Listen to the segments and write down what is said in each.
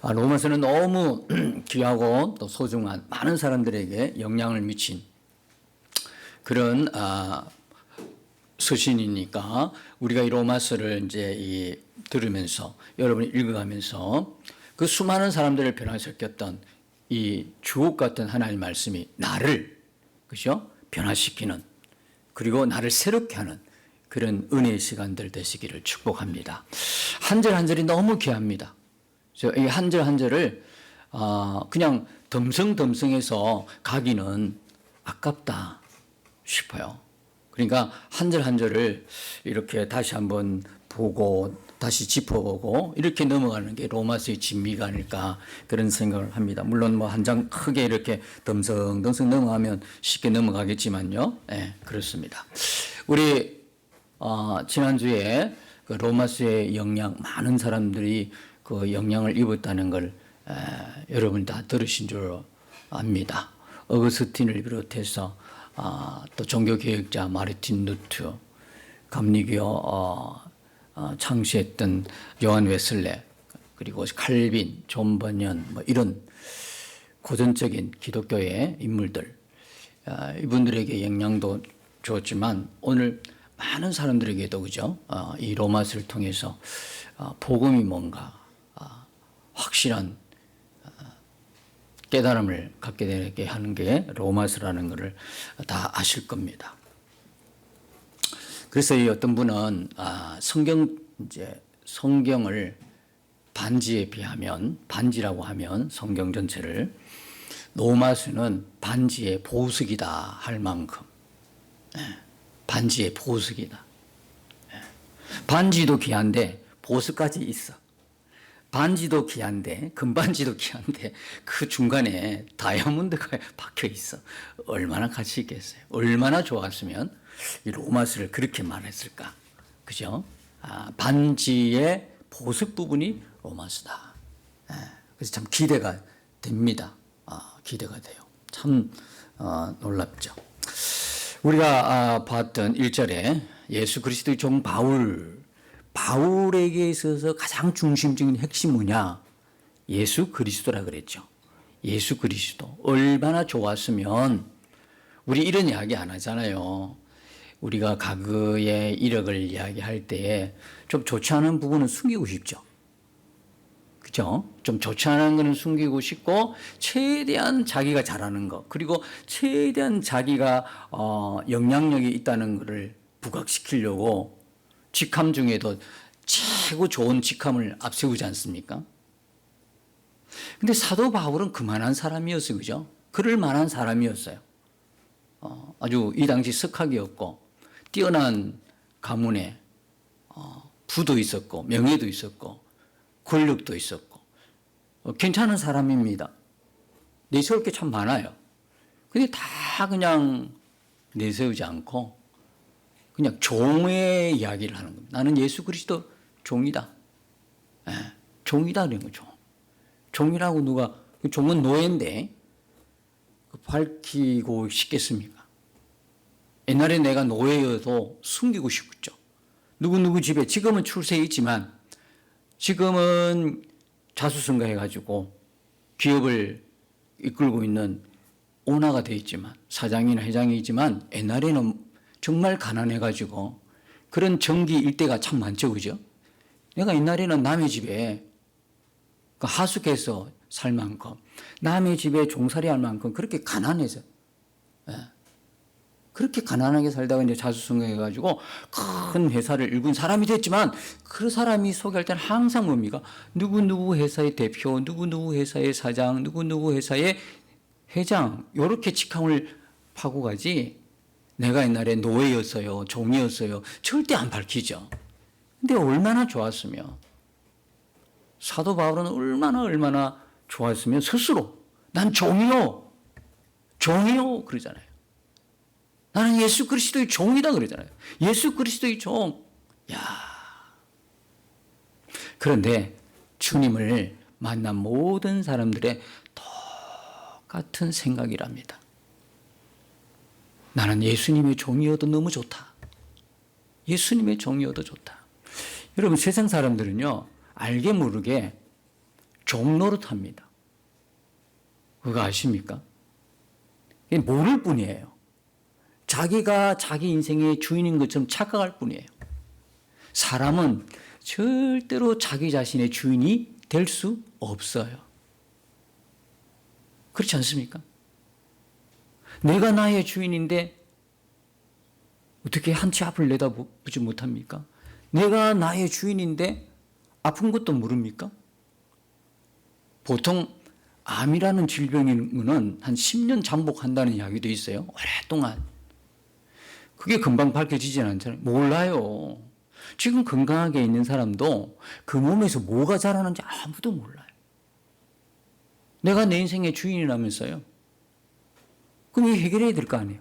로마서는 너무 귀하고 또 소중한 많은 사람들에게 영향을 미친 그런 서신이니까 우리가 이 로마서를 이제 들으면서 여러분이 읽어가면서 그 수많은 사람들을 변화시켰던 이 주옥 같은 하나님의 말씀이 나를 그죠? 변화시키는 그리고 나를 새롭게 하는 그런 은혜의 시간들 되시기를 축복합니다. 한 절 한 절이 너무 귀합니다. 이 한 절 한 절을 그냥 덤성덤성해서 가기는 아깝다 싶어요. 그러니까 한 절 한 절을 이렇게 다시 한번 보고 다시 짚어보고 이렇게 넘어가는 게 로마서의 진미가 아닐까 그런 생각을 합니다. 물론 뭐 한 장 크게 이렇게 덤성덤성 넘어가면 쉽게 넘어가겠지만요. 네, 그렇습니다. 우리 지난주에 그 로마서의 영향 많은 사람들이 그 영향을 입었다는 걸 여러분이 다 들으신 줄 압니다. 어거스틴을 비롯해서 또 종교개혁자 마르틴 루트, 감리교 창시했던 요한 웨슬레, 그리고 칼빈, 존 버년 뭐 이런 고전적인 기독교의 인물들 이분들에게 영향도 주었지만 오늘 많은 사람들에게도 그죠? 이 로마서를 통해서 복음이 뭔가 확실한 깨달음을 갖게 되게 하는 게 로마서라는 것을 다 아실 겁니다. 그래서 이 어떤 분은 성경을 반지에 비하면 반지라고 하면 성경 전체를 로마서는 반지의 보석이다 할 만큼 반지의 보석이다. 반지도 귀한데 보석까지 있어. 반지도 귀한데 금반지도 귀한데 그 중간에 다이아몬드가 박혀 있어. 얼마나 가치 있겠어요. 얼마나 좋았으면 이 로마서를 그렇게 말했을까. 그죠? 반지의 보석 부분이 로마서다. 그래서 참 기대가 됩니다. 기대가 돼요. 참 놀랍죠. 우리가 봤던 1절에 예수 그리스도의 종 바울에게 있어서 가장 중심적인 핵심이 뭐냐? 예수 그리스도라 그랬죠. 예수 그리스도. 얼마나 좋았으면 우리 이런 이야기 안 하잖아요. 우리가 과거의 이력을 이야기할 때에 좀 좋지 않은 부분은 숨기고 싶죠. 그죠? 좀 좋지 않은 거는 숨기고 싶고 최대한 자기가 잘하는 거 그리고 최대한 자기가 영향력이 있다는 것을 부각시키려고 직함 중에도 최고 좋은 직함을 앞세우지 않습니까? 근데 사도 바울은 그만한 사람이었어요. 그죠? 그럴 만한 사람이었어요. 아주 이 당시 석학이었고 뛰어난 가문에 부도 있었고 명예도 있었고 권력도 있었고 괜찮은 사람입니다. 내세울 게 참 많아요. 근데 다 그냥 내세우지 않고 그냥 종의 이야기를 하는 겁니다. 나는 예수 그리스도 종이다. 종이다 그런 거죠. 종이라고 종은 노예인데 밝히고 싶겠습니까? 옛날에 내가 노예여도 숨기고 싶었죠. 누구누구 집에 지금은 출세해 있지만 지금은 자수성가 해가지고 기업을 이끌고 있는 오너가 되어 있지만 사장이나 회장이지만 옛날에는 정말 가난해가지고 그런 정기 일대가 참 많죠. 그죠? 내가 옛날에는 남의 집에 하숙해서 살 만큼 남의 집에 종살이 할 만큼 그렇게 가난해서 그렇게 가난하게 살다가 이제 자수성가해가지고 큰 회사를 일군 사람이 됐지만 그 사람이 소개할 때는 항상 뭡니까? 누구누구 회사의 대표, 누구누구 회사의 사장, 누구누구 회사의 회장 이렇게 직함을 파고 가지 내가 옛날에 노예였어요, 종이었어요 절대 안 밝히죠. 근데 얼마나 좋았으면 사도 바울은 얼마나 좋았으면 스스로 난 종이요 그러잖아요. 나는 예수 그리스도의 종이다 그러잖아요. 예수 그리스도의 종. 그런데 주님을 만난 모든 사람들의 똑같은 생각이랍니다. 나는 예수님의 종이어도 너무 좋다. 예수님의 종이어도 좋다. 여러분 세상 사람들은요 알게 모르게 종노릇합니다. 그거 아십니까? 모를 뿐이에요. 자기가 자기 인생의 주인인 것처럼 착각할 뿐이에요. 사람은 절대로 자기 자신의 주인이 될 수 없어요. 그렇지 않습니까? 내가 나의 주인인데 어떻게 한 치 앞을 내다보지 못합니까? 내가 나의 주인인데 아픈 것도 모릅니까? 보통 암이라는 질병이면 한 10년 잠복한다는 이야기도 있어요. 오랫동안. 그게 금방 밝혀지진 않잖아요. 몰라요. 지금 건강하게 있는 사람도 그 몸에서 뭐가 자라는지 아무도 몰라요. 내가 내 인생의 주인이라면서요. 그럼 이거 해결해야 될 거 아니에요.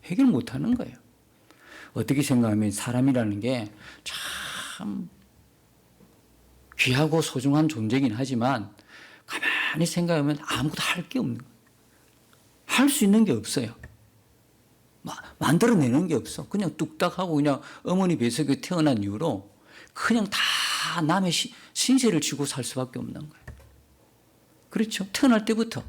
해결 못하는 거예요. 어떻게 생각하면 사람이라는 게 참 귀하고 소중한 존재이긴 하지만 가만히 생각하면 아무것도 할 게 없는 거예요. 할 수 있는 게 없어요. 만들어내는 게 없어. 그냥 뚝딱하고 그냥 어머니 뱃속에 태어난 이후로 그냥 다 남의 신세를 지고 살 수밖에 없는 거예요. 그렇죠? 태어날 때부터.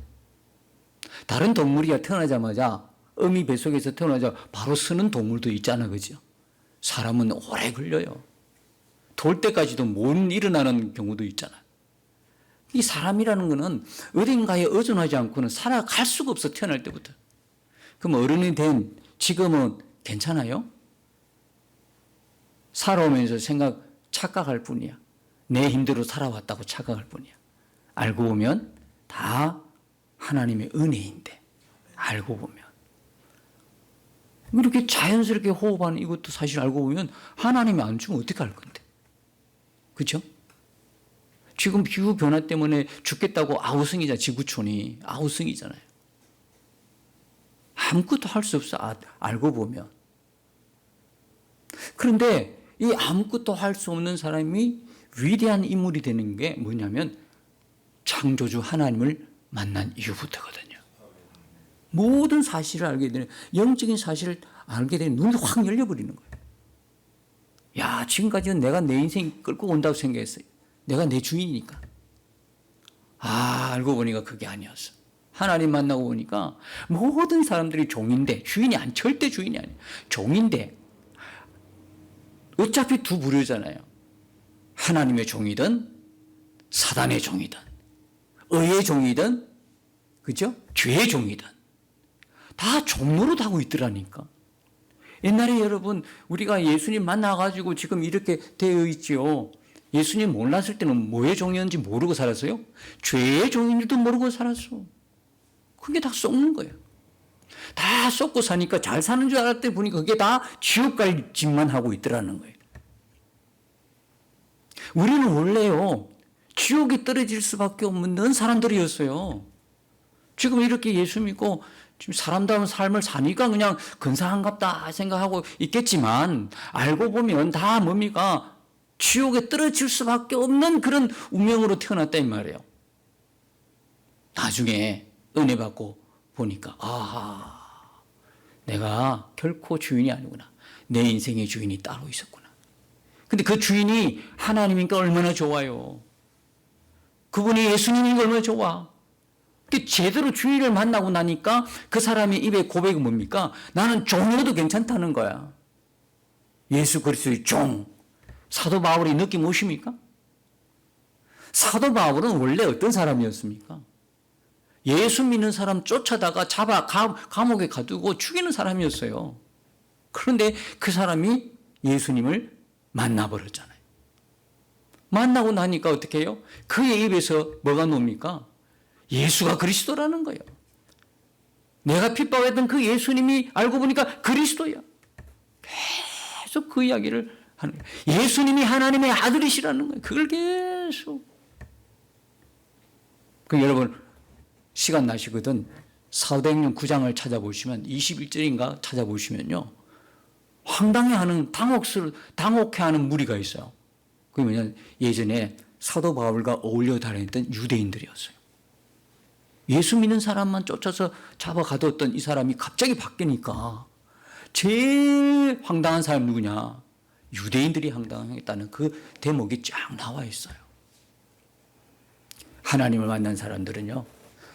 다른 동물이야 태어나자마자 어미 뱃속에서 태어나자 바로 쓰는 동물도 있잖아. 그죠? 사람은 오래 걸려요. 돌 때까지도 못 일어나는 경우도 있잖아. 이 사람이라는 거는 어딘가에 의존하지 않고는 살아갈 수가 없어. 태어날 때부터. 그럼 어른이 된 지금은 괜찮아요? 살아오면서 착각할 뿐이야. 내 힘대로 살아왔다고 착각할 뿐이야. 알고 보면 다 하나님의 은혜인데, 알고 보면. 이렇게 자연스럽게 호흡하는 이것도 사실 알고 보면 하나님이 안 주면 어떻게 할 건데. 그렇죠? 지금 기후변화 때문에 죽겠다고 아우성이잖아. 지구촌이 아우성이잖아요. 아무것도 할 수 없어. 알고 보면. 그런데 이 아무것도 할 수 없는 사람이 위대한 인물이 되는 게 뭐냐면 창조주 하나님을 만난 이후부터거든요. 모든 사실을 알게 되는, 영적인 사실을 알게 되는 눈이 확 열려버리는 거예요. 야, 지금까지는 내가 내 인생 끌고 온다고 생각했어요. 내가 내 주인이니까. 알고 보니까 그게 아니었어. 하나님 만나고 보니까 모든 사람들이 종인데, 절대 주인이 아니에요. 종인데, 어차피 두 부류잖아요. 하나님의 종이든, 사단의 종이든, 의의 종이든, 그죠? 죄의 종이든, 다 종노릇 하고 있더라니까. 옛날에 여러분, 우리가 예수님 만나가지고 지금 이렇게 되어 있지요. 예수님 몰랐을 때는 뭐의 종이었는지 모르고 살았어요? 죄의 종인 줄도 모르고 살았어. 그게 다 썩는 거예요. 다 썩고 사니까 잘 사는 줄 알았더니 보니까 그게 다 지옥 갈 짓만 하고 있더라는 거예요. 우리는 원래요, 지옥에 떨어질 수밖에 없는 사람들이었어요. 지금 이렇게 예수 믿고 지금 사람다운 삶을 사니까 그냥 근사한갑다 생각하고 있겠지만, 알고 보면 다 뭡니까? 지옥에 떨어질 수밖에 없는 그런 운명으로 태어났다 이 말이에요. 나중에 은혜 받고 보니까 내가 결코 주인이 아니구나. 내 인생의 주인이 따로 있었구나. 근데 그 주인이 하나님이니까 얼마나 좋아요. 그분이 예수님이니까 얼마나 좋아. 제대로 주인을 만나고 나니까 그 사람의 입에 고백이 뭡니까? 나는 종이어도 괜찮다는 거야. 예수 그리스도의 종. 사도 바울의 느낌 오십니까? 사도 바울은 원래 어떤 사람이었습니까? 예수 믿는 사람 쫓아다가 감옥에 가두고 죽이는 사람이었어요. 그런데 그 사람이 예수님을 만나버렸잖아요. 만나고 나니까 어떻게 해요? 그의 입에서 뭐가 나옵니까? 예수가 그리스도라는 거예요. 내가 핍박했던 그 예수님이 알고 보니까 그리스도야. 계속 그 이야기를 하는 거예요. 예수님이 하나님의 아들이시라는 거예요. 그걸 계속. 여러분 시간 나시거든 사도행전 9장을 찾아보시면 21절인가 찾아보시면요. 황당해하는 당혹해하는 무리가 있어요. 그게 뭐냐면 예전에 사도 바울과 어울려 다녔던 유대인들이었어요. 예수 믿는 사람만 쫓아서 잡아 가뒀던 이 사람이 갑자기 바뀌니까 제일 황당한 사람 누구냐? 유대인들이 황당했다는 그 대목이 쫙 나와 있어요. 하나님을 만난 사람들은요,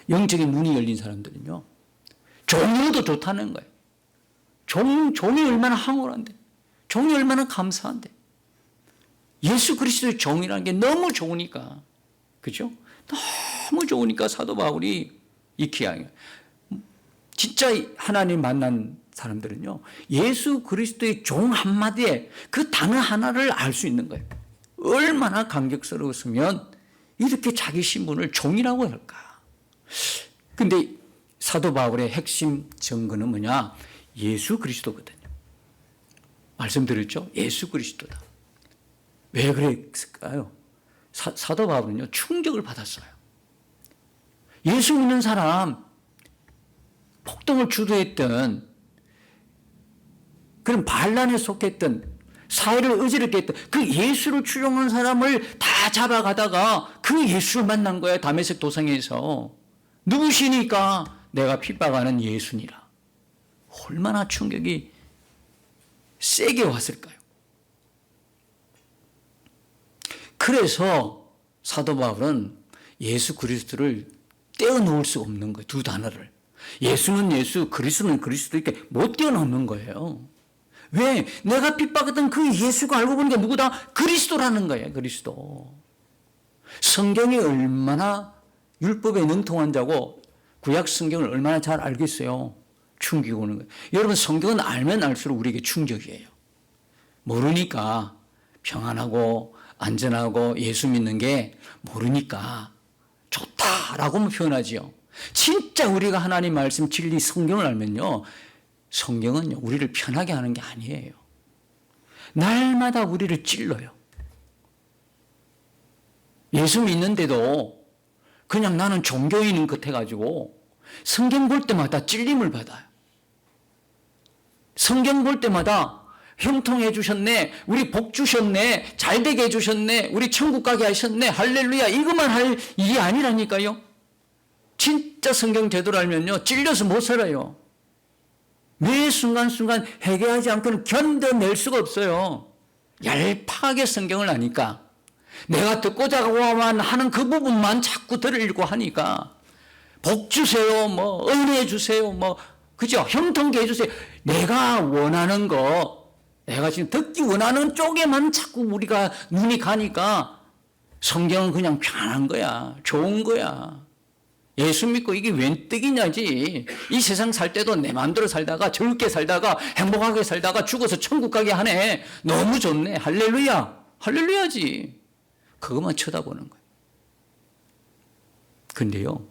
영적인 눈이 열린 사람들은요, 종이도 좋다는 거예요. 종이 얼마나 황홀한데, 종이 얼마나 감사한데. 예수 그리스도의 종이라는 게 너무 좋으니까, 그죠? 너무 좋으니까 사도 바울이 익히야. 진짜 하나님 만난 사람들은요, 예수 그리스도의 종 한마디에 그 단어 하나를 알 수 있는 거예요. 얼마나 감격스러웠으면 이렇게 자기 신분을 종이라고 할까. 근데 사도 바울의 핵심 증거는 뭐냐? 예수 그리스도거든요. 말씀드렸죠? 예수 그리스도다. 왜 그랬을까요? 사도 바울은요, 충격을 받았어요. 예수 믿는 사람, 폭동을 주도했던, 그런 반란에 속했던, 사회를 어지럽게 했던 그 예수를 추종하는 사람을 다 잡아가다가 그 예수를 만난 거예요. 다메섹 도상에서. 누구시니까? 내가 핍박하는 예수니라. 얼마나 충격이 세게 왔을까요? 그래서 사도 바울은 예수 그리스도를 떼어놓을 수 없는 거예요. 두 단어를. 예수는 예수, 그리스도는 그리스도, 이렇게 못 떼어놓는 거예요. 왜? 내가 핍박했던 그 예수가 알고 보니까 누구다? 그리스도라는 거예요. 그리스도. 성경이 얼마나 율법에 능통한 자고 구약 성경을 얼마나 잘 알겠어요. 충격이 오는 거예요. 여러분, 성경은 알면 알수록 우리에게 충격이에요. 모르니까 평안하고 안전하고 예수 믿는 게 모르니까 좋다라고만 표현하지요. 진짜 우리가 하나님 말씀 진리 성경을 알면요, 성경은요, 우리를 편하게 하는 게 아니에요. 날마다 우리를 찔러요. 예수 믿는데도 그냥 나는 종교인인 것 해가지고 성경 볼 때마다 찔림을 받아요. 성경 볼 때마다 형통해 주셨네, 우리 복 주셨네, 잘되게 해주셨네, 우리 천국 가게 하셨네, 할렐루야, 이것만 할 일이 아니라니까요. 진짜 성경 제대로 알면요, 찔려서 못 살아요. 매 순간순간 회개하지 않고는 견뎌낼 수가 없어요. 얄팍하게 성경을 아니까. 내가 듣고자고만 하는 그 부분만 자꾸 들으려고 하니까. 복 주세요, 뭐 은혜 주세요, 뭐 그죠? 형통케 해주세요. 내가 원하는 거, 내가 지금 듣기 원하는 쪽에만 자꾸 우리가 눈이 가니까 성경은 그냥 편한 거야, 좋은 거야. 예수 믿고 이게 웬 떡이냐지. 이 세상 살 때도 내 마음대로 살다가 즐겁게 살다가 행복하게 살다가 죽어서 천국 가게 하네. 너무 좋네. 할렐루야. 할렐루야지. 그것만 쳐다보는 거예요. 근데요,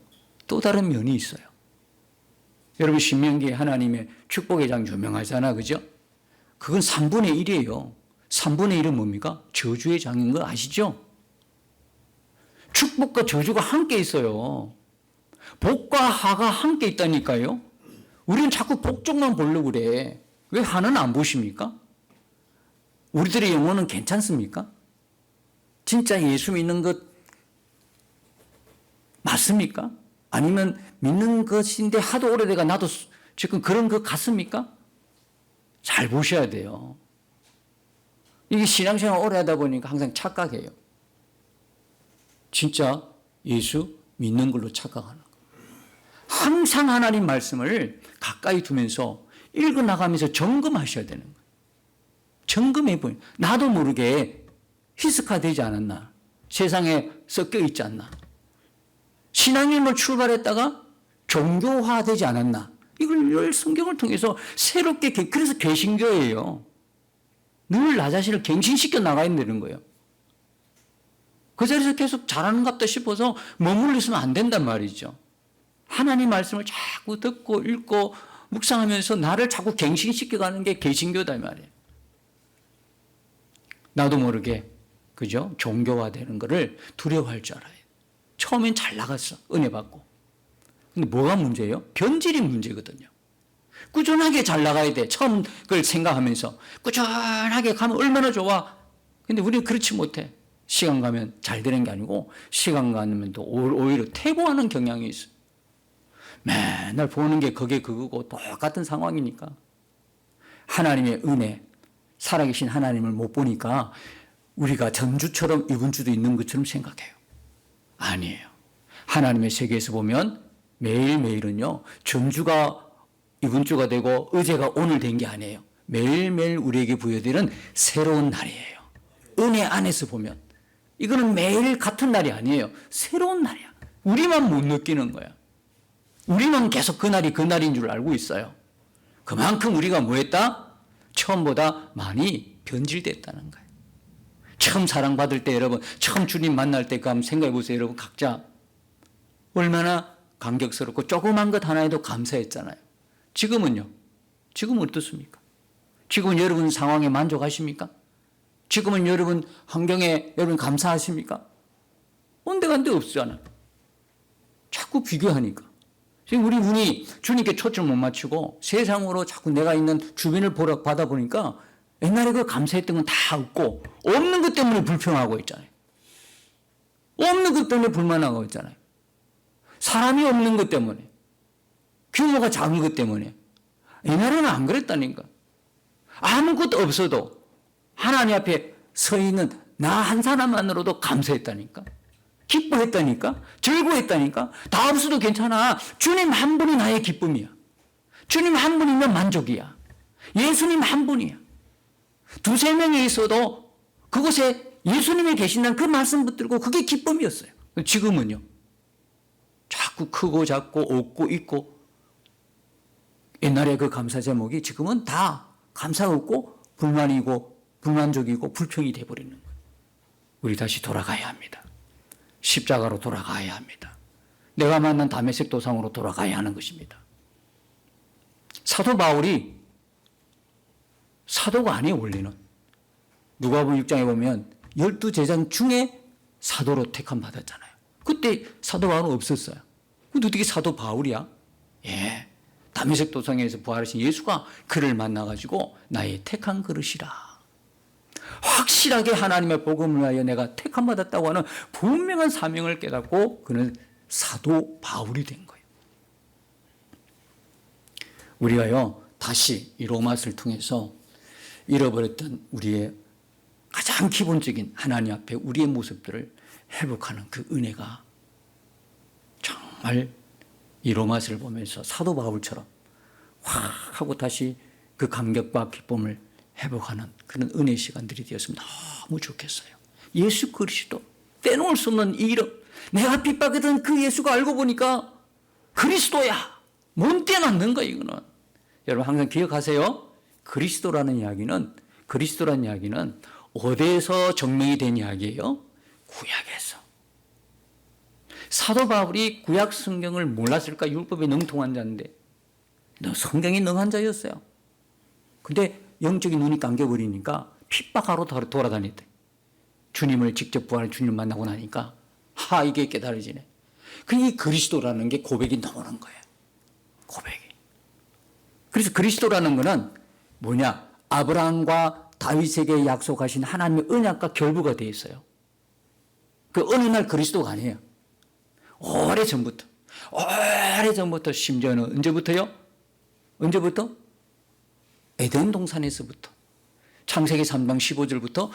또 다른 면이 있어요. 여러분, 신명기에 하나님의 축복의 장 유명하잖아, 그죠? 그건 3분의 1이에요. 3분의 1은 뭡니까? 저주의 장인 거 아시죠? 축복과 저주가 함께 있어요. 복과 하가 함께 있다니까요. 우리는 자꾸 복 쪽만 보려고 그래. 왜 하는 안 보십니까? 우리들의 영혼은 괜찮습니까? 진짜 예수 믿는 것 맞습니까? 아니면 믿는 것인데 하도 오래돼가 나도 지금 그런 것 같습니까? 잘 보셔야 돼요. 이게 신앙생활 오래 하다 보니까 항상 착각해요. 진짜 예수 믿는 걸로 착각하는 거예요. 항상 하나님 말씀을 가까이 두면서 읽어나가면서 점검하셔야 되는 거예요. 점검해 보니 나도 모르게 희석화되지 않았나? 세상에 섞여 있지 않나? 신앙인으로 출발했다가 종교화되지 않았나? 이걸 늘 성경을 통해서 새롭게, 그래서 개신교예요. 늘 나 자신을 갱신시켜 나가야 되는 거예요. 그 자리에서 계속 잘하는갑다 싶어서 머물러 있으면 안 된단 말이죠. 하나님 말씀을 자꾸 듣고 읽고 묵상하면서 나를 자꾸 갱신시켜가는 게 개신교다 이 말이에요. 나도 모르게, 그죠? 종교화되는 거를 두려워할 줄 알아요. 처음엔 잘 나갔어, 은혜 받고. 근데 뭐가 문제예요? 변질이 문제거든요. 꾸준하게 잘 나가야 돼. 처음 그걸 생각하면서 꾸준하게 가면 얼마나 좋아. 근데 우리는 그렇지 못해. 시간 가면 잘 되는 게 아니고 시간 가면 또 오히려 퇴보하는 경향이 있어. 맨날 보는 게 그게 그거고 똑같은 상황이니까. 하나님의 은혜, 살아계신 하나님을 못 보니까 우리가 전주처럼 이번 주도 있는 것처럼 생각해요. 아니에요. 하나님의 세계에서 보면 매일매일은요, 전주가 이번 주가 되고 어제가 오늘 된 게 아니에요. 매일매일 우리에게 부여되는 새로운 날이에요. 은혜 안에서 보면 이거는 매일 같은 날이 아니에요. 새로운 날이야. 우리만 못 느끼는 거야. 우리만 계속 그 날이 그 날인 줄 알고 있어요. 그만큼 우리가 뭐 했다? 처음보다 많이 변질됐다는 거예요. 처음 사랑받을 때 여러분, 처음 주님 만날 때 한번 생각해 보세요. 여러분 각자 얼마나 감격스럽고 조그만 것 하나에도 감사했잖아요. 지금은요? 지금은 어떻습니까? 지금은 여러분 상황에 만족하십니까? 지금은 여러분 환경에 여러분 감사하십니까? 온데간데 없잖아요. 자꾸 비교하니까. 우리 눈이 주님께 초점을 못 맞추고 세상으로 자꾸 내가 있는 주변을 받아 보니까 옛날에 그 감사했던 건 다 없고 없는 것 때문에 불평하고 있잖아요. 없는 것 때문에 불만하고 있잖아요. 사람이 없는 것 때문에, 규모가 작은 것 때문에. 옛날에는 안 그랬다니까. 아무것도 없어도 하나님 앞에 서 있는 나 한 사람만으로도 감사했다니까. 기뻐했다니까. 즐거워했다니까. 다 없어도 괜찮아. 주님 한 분이 나의 기쁨이야. 주님 한 분이면 만족이야. 예수님 한 분이야. 두세 명이 있어도 그곳에 예수님이 계신다는 그 말씀 붙들고 그게 기쁨이었어요. 지금은요. 자꾸 크고 작고 없고 있고 옛날에 그 감사 제목이 지금은 다 감사가 없고 불만이고 불만족이고 불평이 돼버리는 거예요. 우리 다시 돌아가야 합니다. 십자가로 돌아가야 합니다. 내가 만난 다메섹 도상으로 돌아가야 하는 것입니다. 사도 바울이 사도가 아니에요. 원래는 누가복음 6장에 보면 12제자 중에 사도로 택함 받았잖아요. 그때 사도 바울은 없었어요. 근데 어떻게 사도 바울이야? 예, 다메섹 도상에서 부활하신 예수가 그를 만나가지고 나의 택한 그릇이라. 확실하게 하나님의 복음을 위하여 내가 택함 받았다고 하는 분명한 사명을 깨닫고 그는 사도 바울이 된 거예요. 우리가요 다시 이 로마서를 통해서 잃어버렸던 우리의 가장 기본적인 하나님 앞에 우리의 모습들을 회복하는 그 은혜가 정말 이 로마서를 보면서 사도 바울처럼 확 하고 다시 그 감격과 기쁨을 회복하는 그런 은혜 시간들이 되었으면 너무 좋겠어요. 예수 그리스도 떼놓을 수 없는 이 이름, 내가 핍박했던 그 예수가 알고 보니까 그리스도야. 못 떼놨는 거야 이거는. 여러분 항상 기억하세요. 그리스도라는 이야기는 어디에서 증명이 된 이야기예요? 구약에서. 사도 바울이 구약 성경을 몰랐을까? 율법에 능통한 자인데 성경에 능한 자였어요. 근데 영적인 눈이 감겨버리니까 핍박하러 돌아다녔대. 주님을 직접 부활한 주님을 만나고 나니까 이게 깨달아지네. 이 그리스도라는 게 고백이 나오는 거예요. 고백이. 그래서 그리스도라는 거는 뭐냐? 아브라함과 다윗에게 약속하신 하나님의 언약과 결부가 되어 있어요. 그 어느 날 그리스도가 아니에요. 오래전부터 심지어는 언제부터요? 언제부터? 에덴 동산에서부터 창세기 3장 15절부터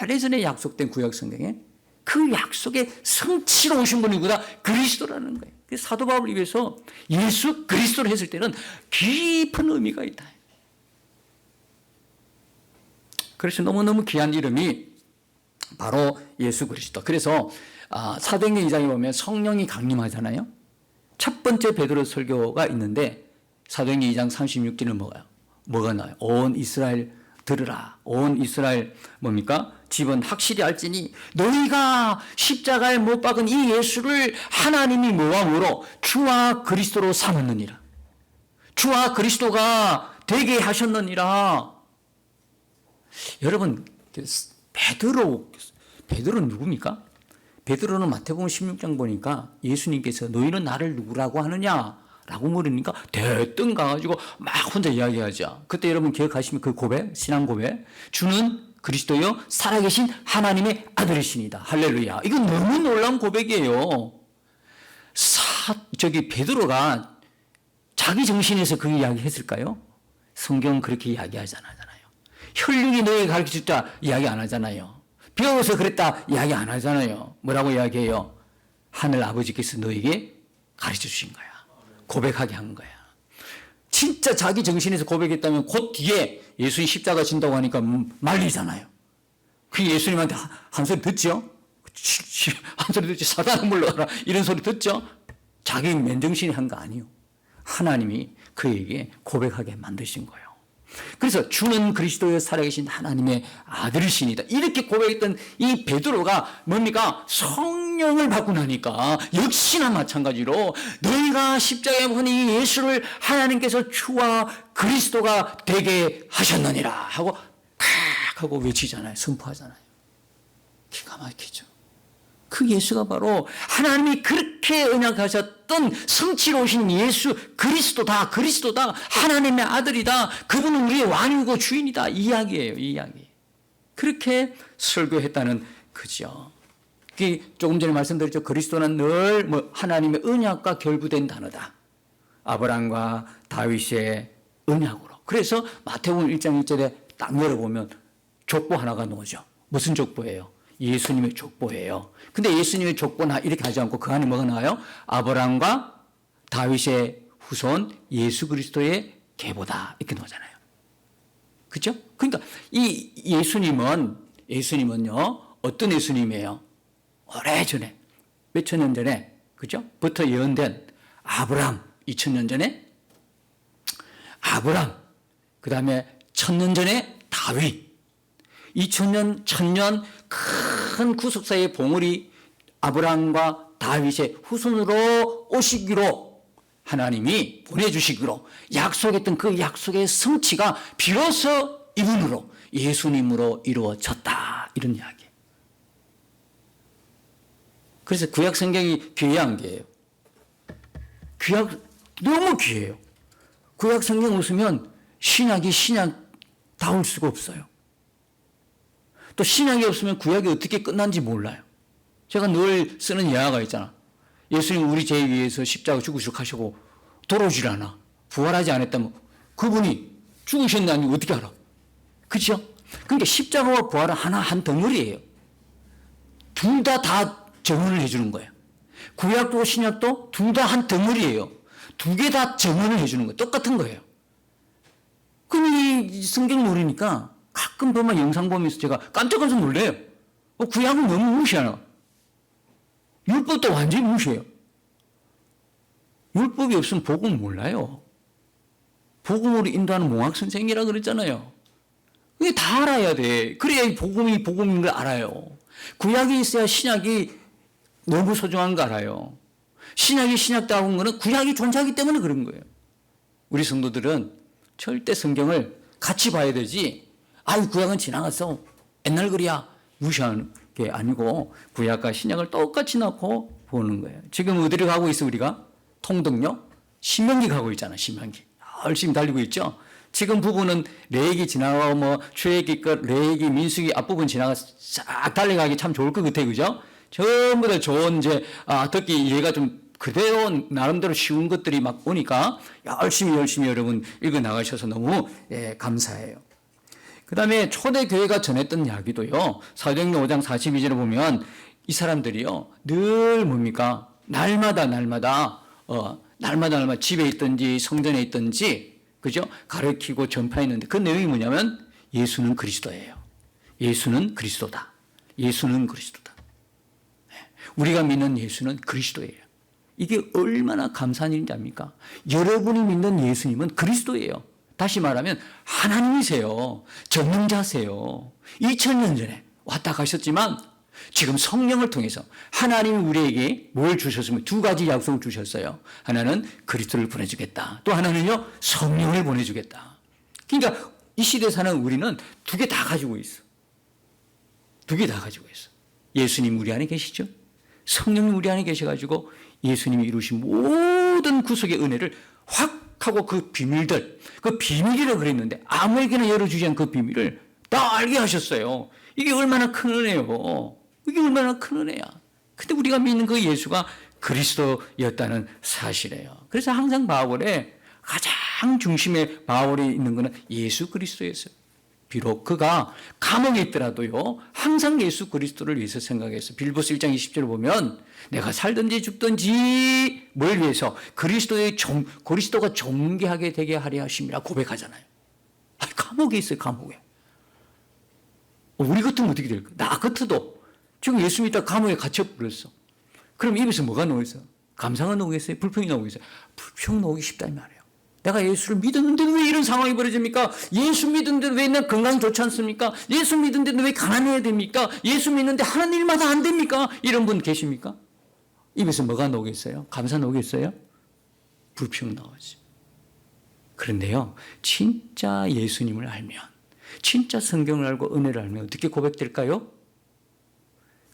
오래전에 약속된 구약 성경에 그 약속의 성취로 오신 분이구나. 그리스도라는 거예요. 사도 바울 입에서 예수 그리스도를 했을 때는 깊은 의미가 있다. 그래서 너무너무 귀한 이름이 바로 예수 그리스도. 그래서 사도행전 2장에 보면 성령이 강림하잖아요. 첫 번째 베드로 설교가 있는데 사도행전 2장 36절은 뭐가 나와요? 온 이스라엘 들으라. 온 이스라엘 뭡니까? 집은 확실히 알지니 너희가 십자가에 못 박은 이 예수를 하나님이 뭐함으로 주와 그리스도로 삼았느니라. 주와 그리스도가 되게 하셨느니라. 여러분 베드로는 누굽니까? 베드로는 마태복음 16장 보니까 예수님께서 너희는 나를 누구라고 하느냐? 라고 물으니까 대뜸 가가지고 막 혼자 이야기하죠. 그때 여러분 기억하시면 그 고백, 신앙 고백. 주는 그리스도여 살아계신 하나님의 아들이시니다. 할렐루야. 이건 너무 놀라운 고백이에요. 베드로가 자기 정신에서 그 이야기 했을까요? 성경은 그렇게 이야기하지 않잖아요. 혈육이 너에게 가르쳐줬다 이야기 안 하잖아요. 배워서 그랬다 이야기 안 하잖아요. 뭐라고 이야기해요? 하늘 아버지께서 너에게 가르쳐 주신 거야. 고백하게 한 거야. 진짜 자기 정신에서 고백했다면 곧 뒤에 예수님 십자가 진다고 하니까 말리잖아요. 그 예수님한테 한 소리 듣죠? 한 소리 듣지. 사단을 물러가라. 이런 소리 듣죠? 자기 맨정신이 한 거 아니에요. 하나님이 그에게 고백하게 만드신 거예요. 그래서 주는 그리스도의 살아계신 하나님의 아들이시니다. 이렇게 고백했던 이 베드로가 뭡니까? 성령을 받고 나니까 역시나 마찬가지로 너희가 십자가에 못 박힌 이 예수를 하나님께서 주와 그리스도가 되게 하셨느니라 하고 칵 하고 외치잖아요. 선포하잖아요. 기가 막히죠. 그 예수가 바로 하나님이 그렇게 언약하셨던 성취로우신 예수 그리스도다. 그리스도다. 하나님의 아들이다. 그분은 우리의 왕이고 주인이다. 이 이야기예요. 이 이야기. 그렇게 설교했다는 거죠. 조금 전에 말씀드렸죠. 그리스도는 늘 하나님의 언약과 결부된 단어다. 아브라함과 다윗의 언약으로. 그래서 마태복음 1장 1절에 딱 열어보면 족보 하나가 나오죠. 무슨 족보예요? 예수님의 족보예요. 근데 예수님의 족보나 이렇게 하지 않고 그 안에 뭐가 나와요? 아브라함과 다윗의 후손 예수 그리스도의 계보다 이렇게 나오잖아요. 그렇죠? 그러니까 이 예수님은요 어떤 예수님이에요? 오래전에 몇천 년 전에 그죠? 부터 예언된 아브라함 2000년 전에 아브라함 그 다음에 1000년 전에 다윗 2000년 1000년 큰 구속사의 봉우리 아브라함과 다윗의 후손으로 오시기로 하나님이 보내주시기로 약속했던 그 약속의 성취가 비로소 이분으로 예수님으로 이루어졌다. 이런 이야기. 그래서 구약 성경이 귀한 게예요. 너무 귀해요. 구약 성경 웃으면 신약이 신약다울 수가 없어요. 또 신약이 없으면 구약이 어떻게 끝난지 몰라요. 제가 늘 쓰는 예화가 있잖아. 예수님 우리 죄 위해서 십자가 죽으시고 돌아오질 않아. 부활하지 않았다면 그분이 죽으셨나니 어떻게 알아? 그렇죠? 그러니까 십자가와 부활은 하나 한 덩어리예요. 둘 다 증언을 해주는 거예요. 구약도 신약도 둘 다 한 덩어리예요. 두 개 다 증언을 해주는 거예요. 똑같은 거예요. 그럼 이 성경 모르니까 가끔 보면 영상 보면서 제가 깜짝깜짝 놀래요. 구약은 너무 무시하나. 율법도 완전히 무시해요. 율법이 없으면 복음 몰라요. 복음으로 인도하는 몽학선생이라 그랬잖아요. 그게 다 알아야 돼. 그래야 복음이 복음인 걸 알아요. 구약이 있어야 신약이 너무 소중한 거 알아요. 신약이 신약다운 거는 구약이 존재하기 때문에 그런 거예요. 우리 성도들은 절대 성경을 같이 봐야 되지. 구약은 지나갔어. 옛날 글이야. 무시하는 게 아니고 구약과 신약을 똑같이 놓고 보는 거예요. 지금 어디로 가고 있어 우리가? 통독요? 신명기 가고 있잖아. 신명기. 열심히 달리고 있죠. 지금 부분은 레위기 지나가고 출애굽기 끝, 레위기, 민수기 앞부분 지나가 싹 달려가기 참 좋을 것 같아요. 그죠? 전부 다 좋은 듣기 얘가 좀 그대로 나름대로 쉬운 것들이 막 오니까 열심히 여러분 읽어 나가셔서 너무 감사해요. 그 다음에 초대교회가 전했던 이야기도요. 사도행전 5장 42절에 보면 이 사람들이요. 늘 뭡니까? 날마다 집에 있든지 성전에 있든지 그죠? 가르치고 전파했는데 그 내용이 뭐냐면 예수는 그리스도예요. 예수는 그리스도다. 예수는 그리스도다. 우리가 믿는 예수는 그리스도예요. 이게 얼마나 감사한 일인지 압니까? 여러분이 믿는 예수님은 그리스도예요. 다시 말하면 하나님이세요. 전능자세요. 2000년 전에 왔다 가셨지만 지금 성령을 통해서 하나님이 우리에게 뭘 주셨으면 두 가지 약속을 주셨어요. 하나는 그리스도를 보내주겠다. 또 하나는요 성령을 보내주겠다. 그러니까 이 시대에 사는 우리는 두 개 다 가지고 있어. 두 개 다 가지고 있어. 예수님 우리 안에 계시죠? 성령님 우리 안에 계셔가지고 예수님이 이루신 모든 구속의 은혜를 확 하고 그 비밀들, 그 비밀이라고 그랬는데 아무에게나 열어주지 않은 그 비밀을 다 알게 하셨어요. 이게 얼마나 큰 은혜요. 이게 얼마나 큰 은혜야. 근데 우리가 믿는 그 예수가 그리스도였다는 사실이에요. 그래서 항상 바울의 가장 중심에 바울이 있는 것은 예수 그리스도였어요. 비록 그가 감옥에 있더라도요, 항상 예수 그리스도를 위해서 생각해서 빌보스 1장 20절을 보면 내가 살든지 죽든지 뭘 위해서 그리스도가 존귀하게 되게 하려 하심이라 고백하잖아요. 감옥에 있어요, 감옥에. 우리 같으면 어떻게 될까? 나 같아도 지금 예수 믿다 감옥에 갇혀버렸어. 그럼 입에서 뭐가 나오겠어요? 감사가 나오겠어요? 불평이 나오겠어요? 불평 나오기 쉽다 이 말이에요. 내가 예수를 믿었는데 왜 이런 상황이 벌어집니까? 예수 믿는데 왜 내 건강 좋지 않습니까? 예수 믿는데 왜 가난해야 됩니까? 예수 믿는데 하는 일마다 안 됩니까? 이런 분 계십니까? 입에서 뭐가 나오겠어요? 감사 나오겠어요? 불평 나오지. 그런데요, 진짜 예수님을 알면, 진짜 성경을 알고 은혜를 알면 어떻게 고백될까요?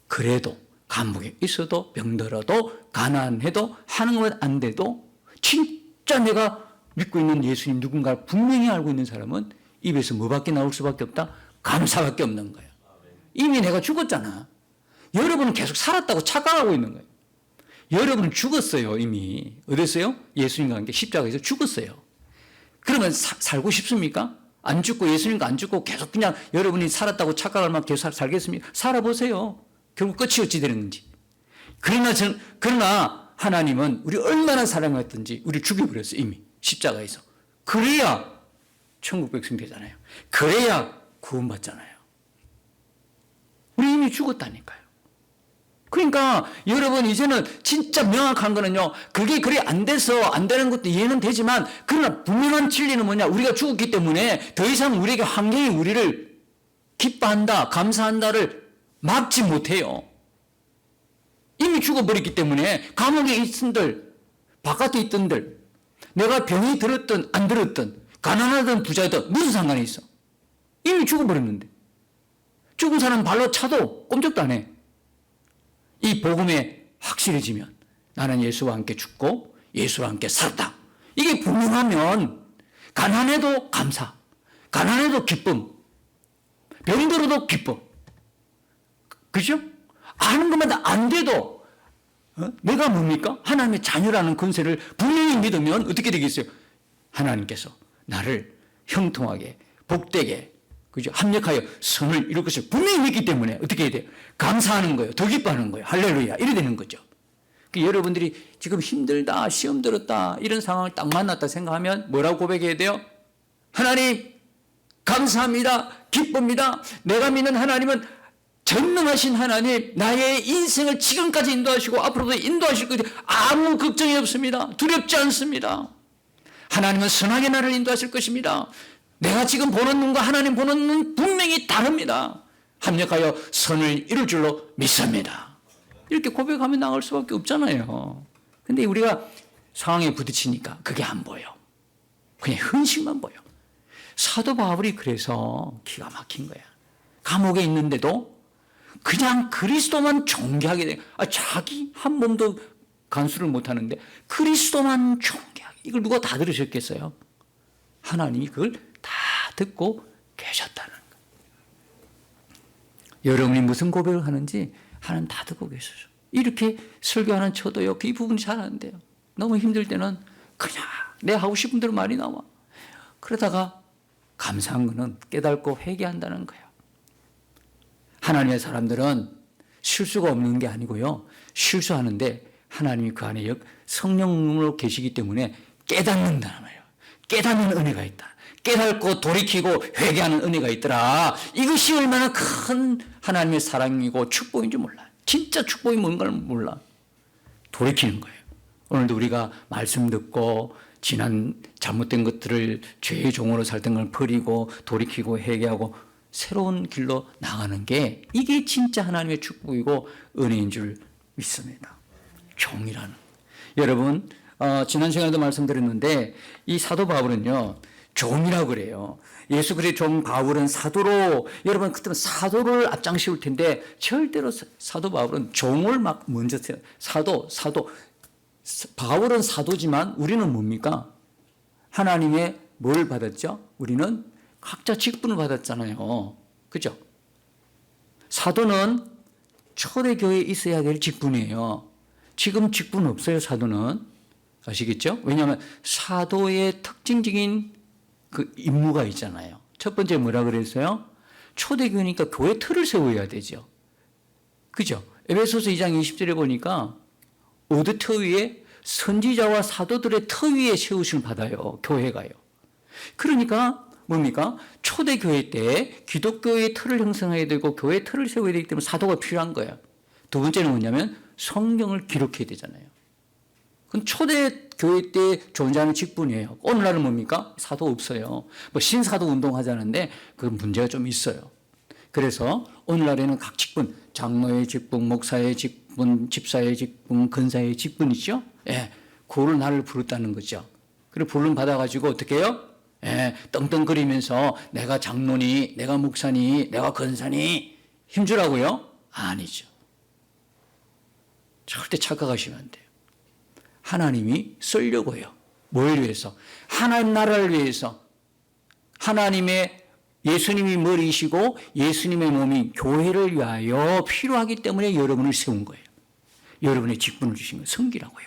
그래도 감옥에 있어도 병들어도 가난해도 하는 것 안 돼도 진짜 내가 믿고 있는 예수님 누군가를 분명히 알고 있는 사람은 입에서 뭐밖에 나올 수밖에 없다? 감사밖에 없는 거예요. 이미 내가 죽었잖아. 여러분은 계속 살았다고 착각하고 있는 거예요. 여러분은 죽었어요, 이미. 어디서요? 예수님과 함께 십자가에서 죽었어요. 그러면 살고 싶습니까? 안 죽고 예수님과 안 죽고 계속 그냥 여러분이 살았다고 착각할 만 계속 살겠습니까? 살아보세요. 결국 끝이 어찌 되는지. 그러나 하나님은 우리 얼마나 사랑했던지 우리 죽여버렸어요, 이미. 십자가에서. 그래야 천국 백성 되잖아요. 그래야 구원받잖아요. 우리 이미 죽었다니까요. 그러니까 여러분 이제는 진짜 명확한 거는요, 그게 그래 안 돼서 안 되는 것도 이해는 되지만 그러나 분명한 진리는 뭐냐, 우리가 죽었기 때문에 더 이상 우리에게 환경이 우리를 기뻐한다, 감사한다를 막지 못해요. 이미 죽어버렸기 때문에 감옥에 있은들, 바깥에 있던들, 내가 병이 들었든 안 들었든 가난하든 부자든 무슨 상관이 있어? 이미 죽어버렸는데. 죽은 사람 발로 차도 꼼짝도 안 해. 이 복음에 확실해지면 나는 예수와 함께 죽고 예수와 함께 살았다. 이게 분명하면 가난해도 감사, 가난해도 기쁨, 병들어도 기쁨. 그죠? 아는 것마다 안 돼도 내가 뭡니까? 하나님의 자녀라는 권세를 분명히 믿으면 어떻게 되겠어요? 하나님께서 나를 형통하게, 복되게, 그죠? 합력하여 선을 이룰 것을 분명히 믿기 때문에 어떻게 해야 돼요? 감사하는 거예요. 더 기뻐하는 거예요. 할렐루야. 이래 되는 거죠. 여러분들이 지금 힘들다, 시험 들었다, 이런 상황을 딱 만났다 생각하면 뭐라고 고백해야 돼요? 하나님, 감사합니다. 기쁩니다. 내가 믿는 하나님은 전능하신 하나님, 나의 인생을 지금까지 인도하시고 앞으로도 인도하실 것이 아무 걱정이 없습니다. 두렵지 않습니다. 하나님은 선하게 나를 인도하실 것입니다. 내가 지금 보는 눈과 하나님 보는 눈 분명히 다릅니다. 합력하여 선을 이룰 줄로 믿습니다. 이렇게 고백하면 나갈 수밖에 없잖아요. 근데 우리가 상황에 부딪히니까 그게 안 보여. 그냥 흔식만 보여. 사도 바울이 그래서 기가 막힌 거야. 감옥에 있는데도 그냥 그리스도만 존귀하게 돼. 자기 한 몸도 간수를 못하는데 그리스도만 존귀하게. 이걸 누가 다 들으셨겠어요? 하나님이 그걸 다 듣고 계셨다는 거예요. 여러분이 무슨 고백을 하는지 하나님 다 듣고 계셔요. 이렇게 설교하는 저도요, 이 부분이 잘 안 돼요. 너무 힘들 때는 그냥 내 하고 싶은 대로 말이 나와. 그러다가 감사한 거는 깨닫고 회개한다는 거예요. 하나님의 사람들은 실수가 없는 게 아니고요, 실수하는데 하나님이 그 안에 성령으로 계시기 때문에 깨닫는다는 말이에요. 깨닫는 은혜가 있다. 깨닫고 돌이키고 회개하는 은혜가 있더라. 이것이 얼마나 큰 하나님의 사랑이고 축복인지 몰라. 진짜 축복이 뭔가를 몰라. 돌이키는 거예요. 오늘도 우리가 말씀 듣고 지난 잘못된 것들을 죄의 종으로 살던 걸 버리고 돌이키고 회개하고 새로운 길로 나가는 게 이게 진짜 하나님의 축복이고 은혜인 줄 믿습니다. 종이라는. 여러분, 지난 시간에도 말씀드렸는데 이 사도 바울은요, 종이라고 그래요. 예수 그리스도의 종 바울은 사도로, 여러분 그때는 사도를 앞장세울 텐데 절대로 사도 바울은 종을 막 먼저 세요. 사도. 바울은 사도지만 우리는 뭡니까? 하나님의 뭘 받았죠? 우리는 각자 직분을 받았잖아요. 그죠? 사도는 초대교회에 있어야 될 직분이에요. 지금 직분 없어요, 사도는. 아시겠죠? 왜냐하면 사도의 특징적인 그 임무가 있잖아요. 첫 번째 뭐라 그랬어요? 초대교회니까 교회 틀을 세워야 되죠. 그죠? 에베소서 2장 20절에 보니까 어디 터 위에 선지자와 사도들의 터 위에 세우심을 받아요. 교회가요. 그러니까 뭡니까? 초대교회 때 기독교의 틀을 형성해야 되고 교회의 틀을 세워야 되기 때문에 사도가 필요한 거예요. 두 번째는 뭐냐면 성경을 기록해야 되잖아요. 그건 초대교회 때 존재하는 직분이에요. 오늘날은 뭡니까? 사도 없어요. 뭐 신사도 운동하자는데 그 문제가 좀 있어요. 그래서 오늘날에는 각 직분, 장로의 직분, 목사의 직분, 집사의 직분, 근사의 직분 있죠? 예, 그거를 나를 부르다는 거죠. 그리고 부름 받아가지고 어떻게 해요? 예, 떵떵거리면서 내가 장로니, 내가 목사니, 내가 근사니 힘주라고요? 아니죠. 절대 착각하시면 안 돼요. 하나님이 쓰려고 해요. 뭘 위해서? 하나님 나라를 위해서. 하나님의 예수님이 머리이시고 예수님의 몸인 교회를 위하여 필요하기 때문에 여러분을 세운 거예요. 여러분의 직분을 주신 거예요. 섬기라고요.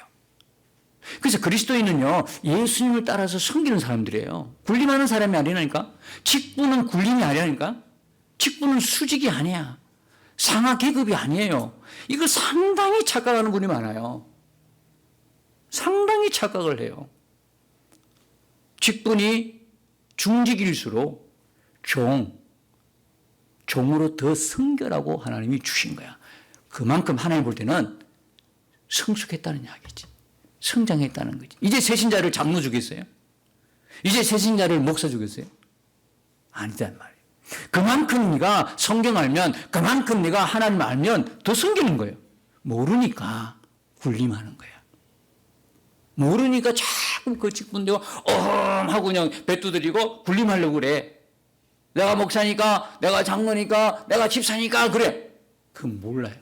그래서 그리스도인은요, 예수님을 따라서 섬기는 사람들이에요. 군림하는 사람이 아니라니까. 직분은 군림이 아니라니까. 직분은 수직이 아니야. 상하 계급이 아니에요. 이걸 상당히 착각하는 분이 많아요. 상당히 착각을 해요. 직분이 중직일수록 종으로 더 성결하고 하나님이 주신 거야. 그만큼 하나님 볼 때는 성숙했다는 이야기지. 성장했다는 거지. 이제 새신자를 장로 주겠어요? 이제 새신자를 목사 주겠어요? 아니단 말이에요. 그만큼 네가 성경 알면, 그만큼 네가 하나님 알면 더 섬기는 거예요. 모르니까 군림하는 거야. 모르니까 자꾸 그 직분되고 하고 그냥 배 두드리고 군림하려고 그래. 내가 목사니까, 내가 장로니까, 내가 집사니까 그래. 그건 몰라요.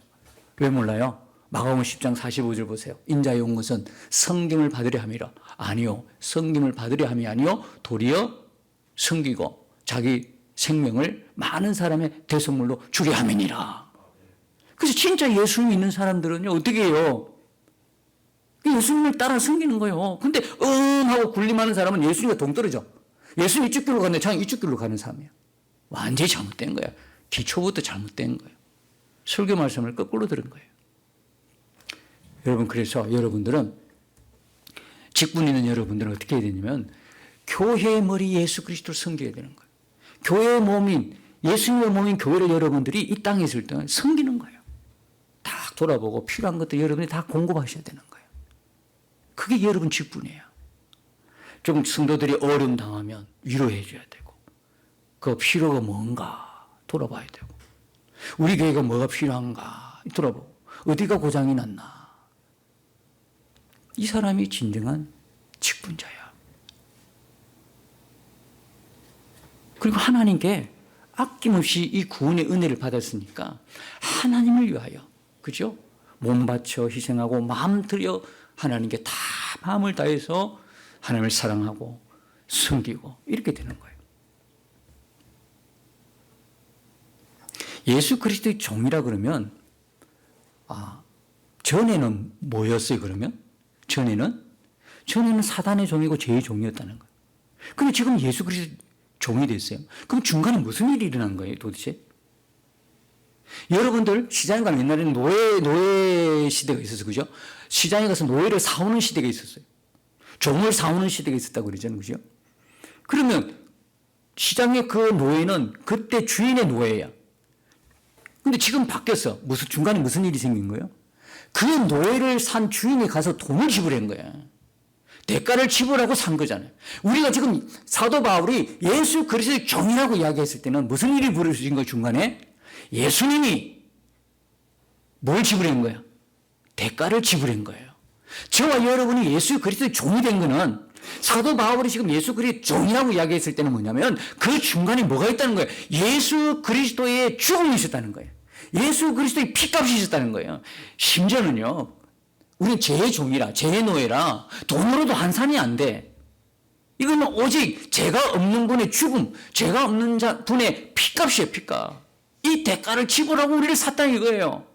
왜 몰라요? 마가복음 10장 45절 보세요. 인자의 온 것은 섬김을 받으려 함이라. 아니요. 섬김을 받으려 함이 아니요. 도리어 섬기고 자기 생명을 많은 사람의 대속물로 주려 함이니라. 그래서 진짜 예수 믿는 사람들은요, 어떻게 해요? 예수님을 따라 섬기는 거예요. 근데 하고 군림하는 사람은 예수님과 동떨어져. 예수님 이쪽 길로 갔는데 자기 이쪽 길로 가는 사람이야. 완전히 잘못된 거야. 기초부터 잘못된 거예요. 설교 말씀을 거꾸로 들은 거예요. 여러분, 그래서 여러분들은, 직분 있는 여러분들은 어떻게 해야 되냐면 교회의 머리 예수 그리스도를 섬겨야 되는 거예요. 교회의 몸인, 예수님의 몸인 교회를 여러분들이 이 땅에 있을 때 섬기는 거예요. 딱 돌아보고 필요한 것들 여러분이 다 공급하셔야 되는 거예요. 그게 여러분 직분이에요. 좀 성도들이 어려움 당하면 위로해 줘야 되고, 그 필요가 뭔가 돌아봐야 되고, 우리 교회가 뭐가 필요한가 돌아보고, 어디가 고장이 났나. 이 사람이 진정한 직분자야. 그리고 하나님께 아낌없이 이 구원의 은혜를 받았으니까 하나님을 위하여, 그죠? 몸 바쳐 희생하고 마음 들여 하나님께 다 마음을 다해서 하나님을 사랑하고 섬기고 이렇게 되는 거예요. 예수 그리스도의 종이라 그러면, 전에는 뭐였어요, 그러면? 전에는 사단의 종이고 죄의 종이었다는 거예요. 근데 지금 예수 그리스도 종이 됐어요. 그럼 중간에 무슨 일이 일어난 거예요, 도대체? 여러분들 시장에 가면 옛날에는 노예 시대가 있었어요, 그죠? 시장에 가서 노예를 사오는 시대가 있었어요. 종을 사오는 시대가 있었다고 그러잖아요, 그죠? 그러면 시장의 그 노예는 그때 주인의 노예야. 근데 지금 바뀌었어. 중간에 무슨 일이 생긴 거예요? 그 노예를 산 주인이 가서 돈을 지불한 거야. 대가를 지불하고 산 거잖아요. 우리가 지금 사도 바울이 예수 그리스도의 종이라고 이야기했을 때는 무슨 일이 벌어진 거예요, 중간에? 예수님이 뭘 지불한 거야? 대가를 지불한 거예요. 저와 여러분이 예수 그리스도의 종이 된 거는, 사도 바울이 지금 예수 그리스도의 종이라고 이야기했을 때는 뭐냐면 그 중간에 뭐가 있다는 거예요? 예수 그리스도의 죽음이 있었다는 거예요. 예수 그리스도의 피값이 있었다는 거예요. 심지어는요, 우리는 죄의 종이라, 죄의 노예라 돈으로도 환산이 안 돼. 이거는 오직 죄가 없는 분의 죽음, 죄가 없는 분의 피값이에요, 피값. 이 대가를 지불하고 우리를 샀다 이거예요.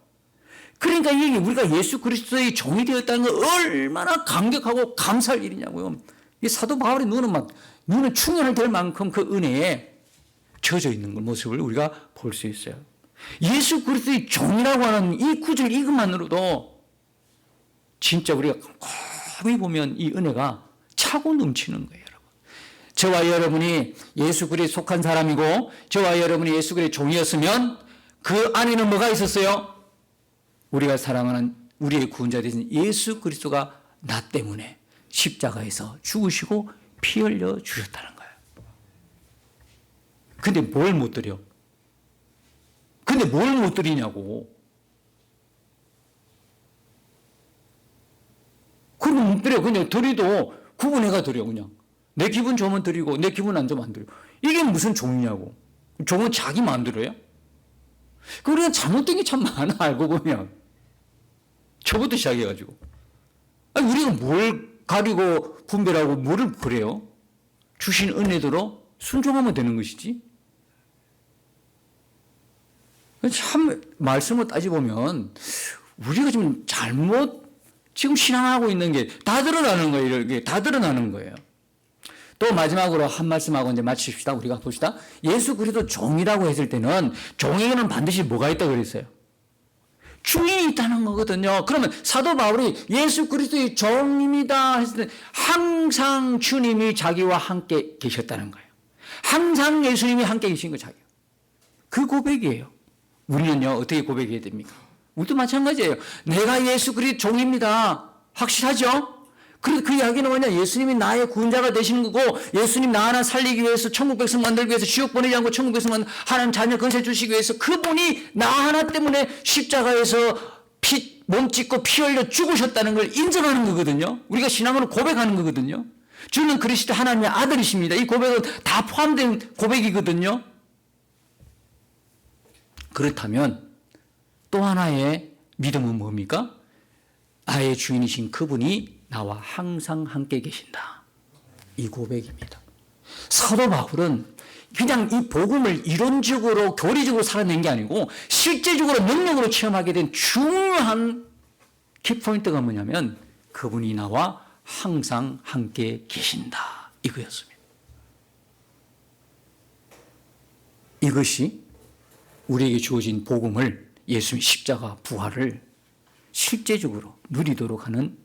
그러니까 이게 우리가 예수 그리스도의 종이 되었다는 건 얼마나 감격하고 감사할 일이냐고요. 이 사도 바울의 눈은 충혈될 만큼 그 은혜에 젖어 있는 모습을 우리가 볼 수 있어요. 예수 그리스도의 종이라고 하는 이 구절 이것만으로도 진짜 우리가 곰곰이 보면 이 은혜가 차고 넘치는 거예요, 여러분. 저와 여러분이 예수 그리스도에 속한 사람이고 저와 여러분이 예수 그리스도의 종이었으면 그 안에는 뭐가 있었어요? 우리가 사랑하는 우리의 구원자 되신 예수 그리스도가 나 때문에 십자가에서 죽으시고 피 흘려 주셨다는 거예요. 근데 뭘 못 드려? 근데 뭘 못 드리냐고. 그럼 못 드려. 그냥 드리도 구분해가 드려, 그냥. 내 기분 좋으면 드리고, 내 기분 안 좋으면 안 드려. 이게 무슨 종이냐고. 종은 자기 마음대로요? 우리가 잘못된 게 참 많아, 알고 보면. 저부터 시작해가지고. 아니, 우리가 뭘 가리고 분별하고 뭐를 그래요? 주신 은혜대로 순종하면 되는 것이지. 참, 말씀을 따져보면, 우리가 지금 지금 신앙하고 있는 게 다 드러나는 거예요. 이렇게 다 드러나는 거예요. 또 마지막으로 한 말씀하고 이제 마칩시다. 우리가 봅시다. 예수 그리스도 종이라고 했을 때는 종에게는 반드시 뭐가 있다고 그랬어요? 주인이 있다는 거거든요. 그러면 사도 바울이 예수 그리스도의 종입니다 했을 때 항상 주님이 자기와 함께 계셨다는 거예요. 항상 예수님이 함께 계신 거 자기가. 그 고백이에요. 우리는요, 어떻게 고백해야 됩니까? 우리도 마찬가지예요. 내가 예수 그리스도 종입니다. 확실하죠? 그래서 그 이야기는 뭐냐? 예수님이 나의 구원자가 되시는 거고, 예수님 나 하나 살리기 위해서, 천국 백성 만들기 위해서, 지옥 보내지 않고 천국 백성 하나님 자녀 건세 주시기 위해서, 그분이 나 하나 때문에 십자가에서 몸 찢고 피 흘려 죽으셨다는 걸 인정하는 거거든요. 우리가 신앙으로 고백하는 거거든요. 주는 그리스도 하나님의 아들이십니다. 이 고백은 다 포함된 고백이거든요. 그렇다면 또 하나의 믿음은 뭡니까? 나의 주인이신 그분이 나와 항상 함께 계신다. 이 고백입니다. 사도 바울은 그냥 이 복음을 이론적으로 교리적으로 살아낸 게 아니고 실제적으로 능력으로 체험하게 된 중요한 키포인트가 뭐냐면 그분이 나와 항상 함께 계신다. 이거였습니다. 이것이 우리에게 주어진 복음을 예수님의 십자가 부활을 실제적으로 누리도록 하는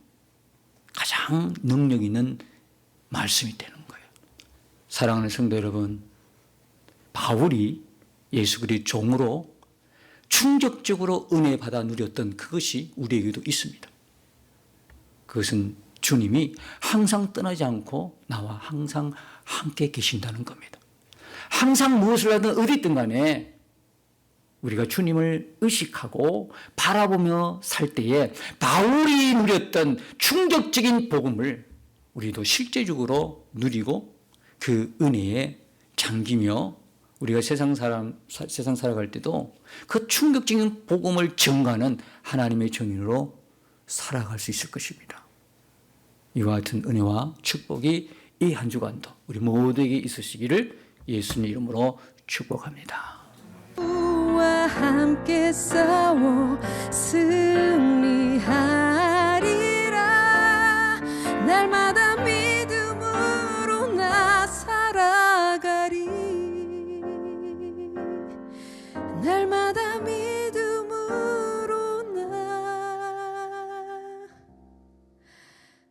가장 능력 있는 말씀이 되는 거예요. 사랑하는 성도 여러분, 바울이 예수 그리스도의 종으로 충격적으로 은혜 받아 누렸던 그것이 우리에게도 있습니다. 그것은 주님이 항상 떠나지 않고 나와 항상 함께 계신다는 겁니다. 항상 무엇을 하든 어디 있든 간에 우리가 주님을 의식하고 바라보며 살 때에 바울이 누렸던 충격적인 복음을 우리도 실제적으로 누리고 그 은혜에 잠기며 우리가 세상 살아갈 때도 그 충격적인 복음을 증거하는 하나님의 증인으로 살아갈 수 있을 것입니다. 이와 같은 은혜와 축복이 이 한 주간도 우리 모두에게 있으시기를 예수님 이름으로 축복합니다. 주와 함께 싸워 승리하리라. 날마다 믿음으로 나 살아가리. 날마다 믿음으로 나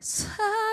살아가리.